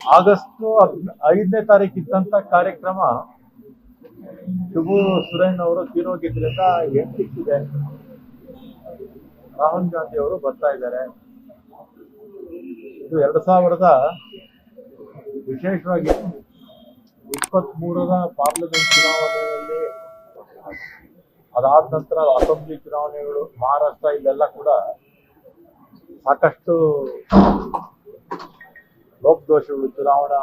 August 5ನೇ ತಾರೀಕು ಇದ್ದಂತ ಕಾರ್ಯಕ್ರಮ ಶಿಬು ಸುರೇನ್ ಅವರು ತೀರೋಗಿದ್ರಿಂದ ಎಂಟಿಕ್ಕಿದೆ. ರಾಹುಲ್ ಗಾಂಧಿ ಅವರು ಬರ್ತಾ ಇದ್ದಾರೆ. ಇದು 2000 ವಿಶೇಷವಾಗಿ 23ರ ಪಾರ್ಲಿಮೆಂಟ್ ಚುನಾವಣೆಯಲ್ಲಿ, ಅದಾದ ನಂತರ ಅಸೆಂಬ್ಲಿ ಚುನಾವಣೆಗಳು, ಮಹಾರಾಷ್ಟ್ರ, ಇಲ್ಲೆಲ್ಲ ಕೂಡ ಸಾಕಷ್ಟು ಲೋಪದೋಷಗಳು ಚುನಾವಣಾ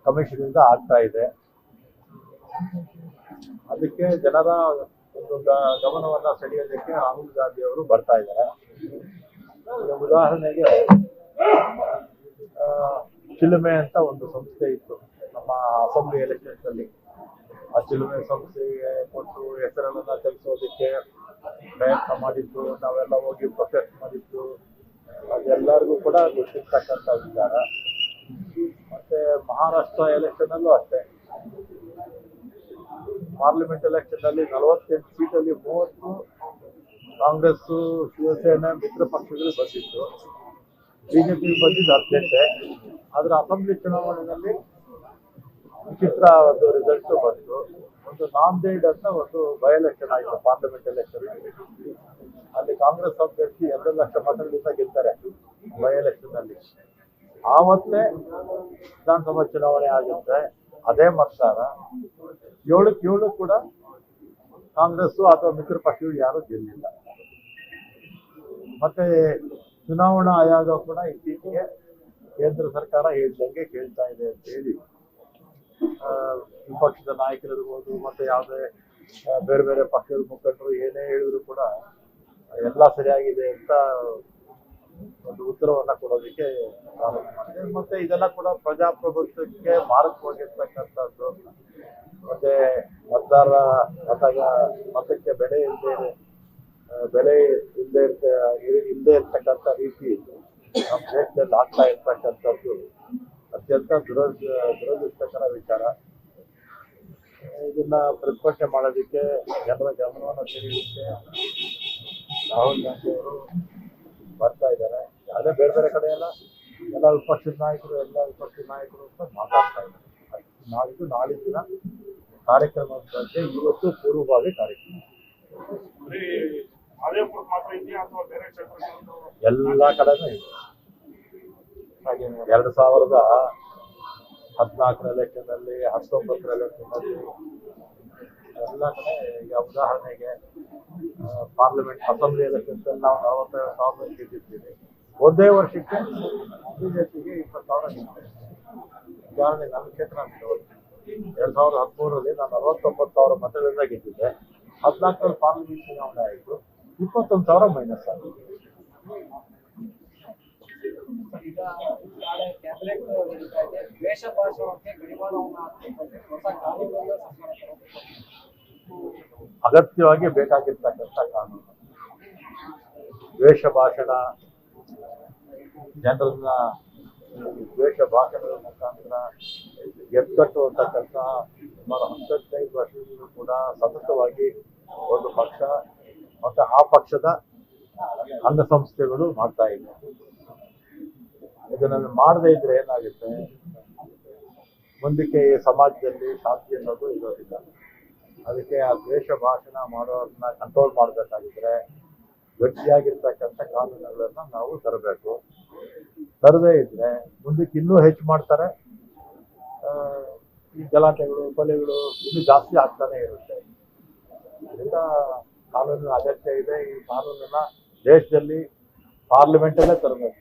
ಕಮಿಷನ್ ಇಂದ ಆಗ್ತಾ ಇದೆ. ಅದಕ್ಕೆ ಜನರ ಒಂದು ಗಮನವನ್ನ ಸೆಳೆಯೋದಕ್ಕೆ ರಾಹುಲ್ ಗಾಂಧಿ ಅವರು ಬರ್ತಾ ಇದ್ದಾರೆ. ಉದಾಹರಣೆಗೆ ಚಿಲುಮೆ ಅಂತ ಒಂದು ಸಂಸ್ಥೆ ಇತ್ತು ನಮ್ಮ ಅಸೆಂಬ್ಲಿ ಎಲೆಕ್ಷನ್ಸ್ ಅಲ್ಲಿ. ಆ ಚಿಲುಮೆ ಸಂಸ್ಥೆಗೆ ಕೊಟ್ಟು ಹೆಸರನ್ನ ತೆಗೆಸೋದಕ್ಕೆ ಪ್ರಯತ್ನ ಮಾಡಿದ್ದು, ನಾವೆಲ್ಲ ಹೋಗಿ ಪ್ರೊಟೆಸ್ಟ್ ಮಾಡಿದ್ದು, ಅದೆಲ್ಲರಿಗೂ ಕೂಡ ಗೊತ್ತಿರ್ತಕ್ಕಂಥ ವಿಚಾರ. ಮತ್ತೆ ಮಹಾರಾಷ್ಟ್ರ ಎಲೆಕ್ಷನ್ ಅಲ್ಲೂ ಅಷ್ಟೇ, ಪಾರ್ಲಿಮೆಂಟ್ ಎಲೆಕ್ಷನ್ ಅಲ್ಲಿ 48 ಸೀಟಲ್ಲಿ 30 ಕಾಂಗ್ರೆಸ್, ಶಿವಸೇನೆ, ಮಿತ್ರ ಪಕ್ಷಗಳು ಬಂದಿತ್ತು. ಬಿಜೆಪಿ ಬಂದಿದ್ದು 18. ಆದ್ರೆ ಅಸೆಂಬ್ಲಿ ಚುನಾವಣೆಯಲ್ಲಿ ವಿಚಿತ್ರ ಒಂದು ರಿಸಲ್ಟ್ ಬಂತು. ಒಂದು ನಾಂದೇಡ್ ಅಂತ ಒಂದು ಬೈ ಎಲೆಕ್ಷನ್ ಆಯಿತು ಪಾರ್ಲಿಮೆಂಟ್ ಎಲೆಕ್ಷನ್. ಅಲ್ಲಿ ಕಾಂಗ್ರೆಸ್ ಅಭ್ಯರ್ಥಿ 2 ಲಕ್ಷ ಮತಗಳಿಂದ ಗೆಲ್ತಾರೆ ಬೈ ಎಲೆಕ್ಷನ್ ಅಲ್ಲಿ. ಆವತ್ತೇ ವಿಧಾನಸಭಾ ಚುನಾವಣೆ ಆಗುತ್ತೆ. ಅದೇ ಮತದಾರ 7 ಕೂಡ ಕಾಂಗ್ರೆಸ್ ಅಥವಾ ಮಿತ್ರ ಪಕ್ಷಗಳು ಯಾರು ಗೆಲ್ಲಿಲ್ಲ. ಮತ್ತೆ ಚುನಾವಣಾ ಆಯೋಗ ಕೂಡ ಇತ್ತೀಚೆಗೆ ಕೇಂದ್ರ ಸರ್ಕಾರ ಹೇಳ್ದಂಗೆ ಕೇಳ್ತಾ ಇದೆ ಅಂತ ಹೇಳಿ ವಿಪಕ್ಷದ ನಾಯಕರಿರ್ಬೋದು, ಮತ್ತೆ ಯಾವುದೇ ಬೇರೆ ಬೇರೆ ಪಕ್ಷದ ಮುಖಂಡರು ಏನೇ ಹೇಳಿದ್ರು ಕೂಡ ಎಲ್ಲ ಸರಿಯಾಗಿದೆ ಅಂತ ಒಂದು ಉತ್ತರವನ್ನ ಕೊಡೋದಕ್ಕೆ ಪ್ರಾರಂಭ ಮಾಡಿದೆ. ಮತ್ತೆ ಇದೆಲ್ಲ ಕೂಡ ಪ್ರಜಾಪ್ರಭುತ್ವಕ್ಕೆ ಮಾರಕವಾಗಿರ್ತಕ್ಕಂಥದ್ದು. ಮತ್ತೆ ಮತದಾರರ ಮತಕ್ಕೆ ಬೆಲೆ ಇಲ್ಲದೆ ಇರ್ತಕ್ಕಂಥ ರೀತಿ ನಮ್ಮ ದೇಶದಲ್ಲಿ ಆಗ್ತಾ ಇರ್ತಕ್ಕಂಥದ್ದು ಅತ್ಯಂತ ದುರದೃಷ್ಟಕರ ವಿಚಾರ. ಇದನ್ನ ಪ್ರತಿಭಟನೆ ಮಾಡೋದಕ್ಕೆ, ಜನರ ಗಮನವನ್ನು ಸೆಳೆಯೋದಕ್ಕೆ ರಾಹುಲ್ ಗಾಂಧಿ ಅವರು ಬರ್ತಾ ಇದ್ದಾರೆ. ಅದೇ ಬೇರೆ ಬೇರೆ ಕಡೆ ಎಲ್ಲ ವಿಪಕ್ಷದ ನಾಯಕರು ಅಂತ ಮಾತಾಡ್ತಾ ಇದ್ದಾರೆ. ನಾಳಿನ ಕಾರ್ಯಕ್ರಮದ ಬಗ್ಗೆ ಇವತ್ತು ಪೂರ್ವಭಾವಿ ಕಾರ್ಯಕ್ರಮ ಎಲ್ಲ ಕಡೆನೂ ಇದೆ. 2014 ಎಲೆಕ್ಷನ್ ಅಲ್ಲಿ, 19 ಎಲೆಕ್ಷನ್ ಅಲ್ಲಿ ಎಲ್ಲ ಕಡೆ. ಈಗ ಉದಾಹರಣೆಗೆ ಪಾರ್ಲಿಮೆಂಟ್ ಅಸೆಂಬ್ಲಿ ಎಲೆಕ್ಷನ್ಸ್ ಅಲ್ಲಿ ನಾವು 45,000 ಗೆದ್ದಿರ್ತೀವಿ. ಒಂದೇ ವರ್ಷಕ್ಕೆ ಬಿಜೆಪಿಗೆ 20,000 ಗೆದ್ದಿದೆ. ಉದಾಹರಣೆ ನನ್ನ ಕ್ಷೇತ್ರ ಅಂತ 2013ರಲ್ಲಿ ನಾನು 49,000 ಮತಗಳಿಂದ ಗೆದ್ದಿದ್ದೆ. 14ರಲ್ಲಿ ಪಾರ್ಲಿಮೆಂಟ್ ಚುನಾವಣೆ ಆಯಿತು, 21,000 ಮೈನಸ್ ಆಗಿದೆ. ಅಗತ್ಯವಾಗಿ ಬೇಕಾಗಿರ್ತಕ್ಕಂಥ ಕಾನೂನು. ದ್ವೇಷ ಭಾಷಣ, ಜನರನ್ನ ದ್ವೇಷ ಭಾಷಣದ ಮುಖಾಂತರ ಎತ್ಕಟ್ಟುವಂತಕ್ಕಂಥ ಸುಮಾರು 15 ವರ್ಷಗಳಿಂದ ಕೂಡ ಸತತವಾಗಿ ಒಂದು ಪಕ್ಷ ಮತ್ತೆ ಆ ಪಕ್ಷದ ಅಂಗಸಂಸ್ಥೆಗಳು ಮಾಡ್ತಾ ಇದೆ. ಇದನ್ನು ಮಾಡದೇ ಇದ್ರೆ ಏನಾಗುತ್ತೆ, ಮುಂದಕ್ಕೆ ಸಮಾಜದಲ್ಲಿ ಶಾಂತಿ ಅನ್ನೋದು ಇರೋದಿಲ್ಲ. ಅದಕ್ಕೆ ಆ ದ್ವೇಷ ಭಾಷಣ ಮಾಡೋರನ್ನ ಕಂಟ್ರೋಲ್ ಮಾಡಬೇಕಾಗಿದ್ರೆ ಗಟ್ಟಿಯಾಗಿರ್ತಕ್ಕಂಥ ಕಾನೂನುಗಳನ್ನ ನಾವು ತರಬೇಕು. ತರದೇ ಇದ್ರೆ ಮುಂದಕ್ಕೆ ಇನ್ನೂ ಹೆಚ್ಚು ಮಾಡ್ತಾರೆ. ಈ ಗಲಾಟೆಗಳು, ಕೊಲೆಗಳು ಇನ್ನೂ ಜಾಸ್ತಿ ಆಗ್ತಾನೆ ಇರುತ್ತೆ. ಇದರಿಂದ ಕಾನೂನಿನ ಅಗತ್ಯ ಇದೆ. ಈ ಕಾನೂನನ್ನ ದೇಶದಲ್ಲಿ ಪಾರ್ಲಿಮೆಂಟಲ್ಲೇ ತರಬೇಕು.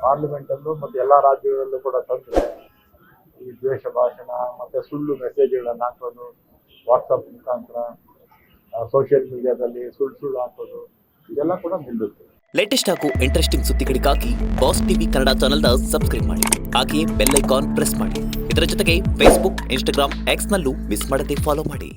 ಪಾರ್ಲಿಮೆಂಟಲ್ಲೂ ಮತ್ತೆ ಎಲ್ಲ ರಾಜ್ಯಗಳಲ್ಲೂ ಕೂಡ ತಂದ್ರೆ ಈ ದ್ವೇಷ ಭಾಷಣ ಮತ್ತೆ ಸುಳ್ಳು ಮೆಸೇಜ್ಗಳನ್ನು ಹಾಕೋದು, ವಾಟ್ಸಪ್ ಮುಖಾಂತರ, ಸೋಷಿಯಲ್ ಮೀಡಿಯಾದಲ್ಲಿ ಸುಳ್ಳು ಹಾಕೋದು, ಇದೆಲ್ಲ ಕೂಡ ನಿಲ್ಲುತ್ತೆ. ಲೇಟೆಸ್ಟ್ ಹಾಗೂ ಇಂಟ್ರೆಸ್ಟಿಂಗ್ ಸುದ್ದಿಗಳಿಗಾಗಿ ಬಾಸ್ ಟಿವಿ ಕನ್ನಡ ಚಾನೆಲ್ನ ಸಬ್ಸ್ಕ್ರೈಬ್ ಮಾಡಿ. ಹಾಗೆಯೇ ಬೆಲ್ ಐಕಾನ್ ಪ್ರೆಸ್ ಮಾಡಿ. ಇದರ ಜೊತೆಗೆ ಫೇಸ್ಬುಕ್, ಇನ್ಸ್ಟಾಗ್ರಾಮ್, ಎಕ್ಸ್ ನಲ್ಲೂ ಮಿಸ್ ಮಾಡದೆ ಫಾಲೋ ಮಾಡಿ.